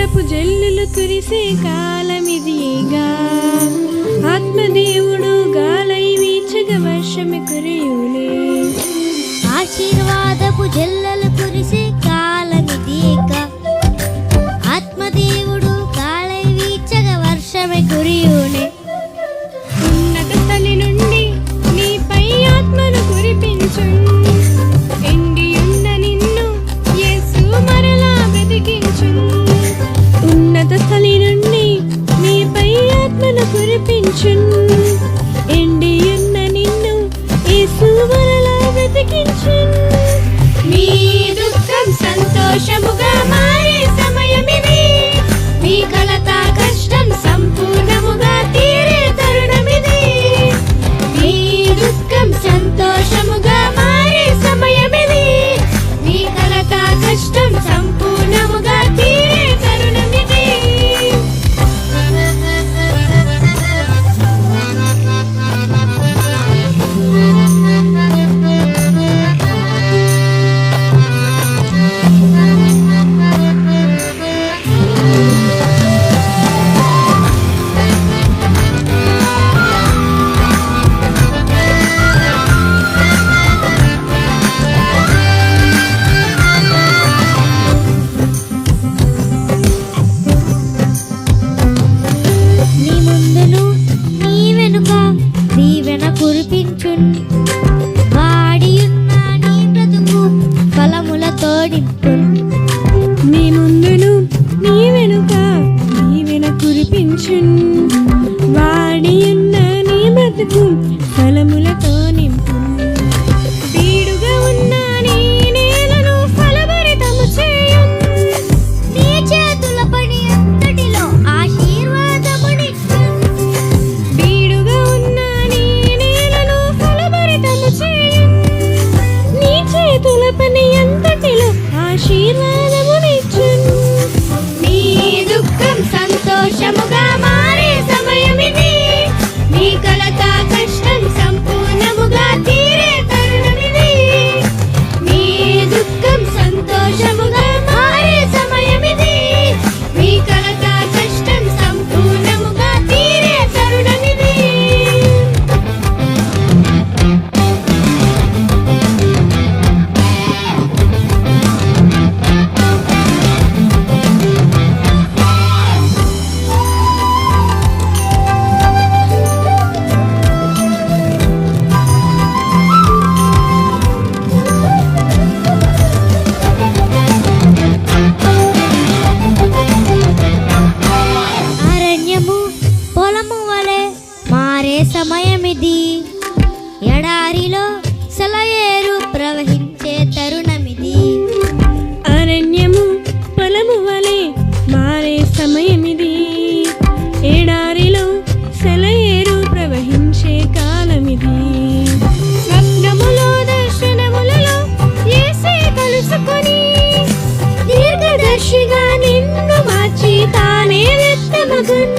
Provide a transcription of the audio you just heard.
ఆశీర్వాదపు జల్లులు కురిసే కాలమిదిగా, ఆత్మదేవుడు గాలై వీచగా వర్షమి కురియునే. ఆశీర్వాదపు జల్లులు కురిసే కాలమిదిగా, ఆత్మదేవుడు గాలై వీచగా వర్షమి కురియునే. ఉన్నత స్థలి నుండి నీపై ఆత్మను కురిపించున్, ఎండియున్న నిన్ను యేసు మరలా బ్రతికించున్. ఉన్నత స్థలి నుండి నీపై ఆత్మను కురిపించున్, ఎండియున్న నిన్ను యేసు మరలా బ్రతికించున్. నీ దుఃఖం సంతోషముగా మారే సమయమిది, నీ కలత కష్టం సంపూర్ణముగా తీరే తరుణమిది. నీ దుఃఖం సంతోషముగా మారే సమయమిది, నీ కలత కష్టం సంపూర్ణముగా తీరే తరుణమిది. నీ ముందును నీ వెనుక దీవెన కురిపించున్, వాడియున్న నీ బ్రతుకు ఫలములతో నింపున్. నీ ముందును నీ వెనుక దీవెన కురిపించున్, వాడియున్న నీ బ్రతుకు ఫలములతో నింపున్. బీడుగా ఉన్న నీ నేలను ఫలభరితము చేయున్, నీ చేతుల పని అంతటిలో ఆశీర్వాదమునిచ్చున్. బీడుగా ఉన్న నీ నేలను ఫలభరితము చేయున్, నీ చేతుల పని అంతటిలో ఆశీర్వాదమునిచ్చున్. నీ దుఃఖం సంతోషముగా మారే సమయమిది, నీ కలత కష్టం సంపూర్ణముగా తీరే తరుణమిది. నీ దుఃఖం సంతోషముగా మారే సమయమిది, నీ కలత కష్టం సంపూర్ణముగా తీరే తరుణమిది. అరణ్యము పొలము వలె మారే సమయమిది, ఎడారిలో సెలయేరు ప్రవహించే తరుణమిది. అరణ్యము పొలము వలె మారే సమయమిది, ఎడారిలో సెలయేరు ప్రవహించే కాలమిది. స్వప్నములో దర్శనములలో యేసే కలుసుకొని, దీర్ఘదర్శిగా నిన్ను మార్చి తానే వ్యక్తమగున్.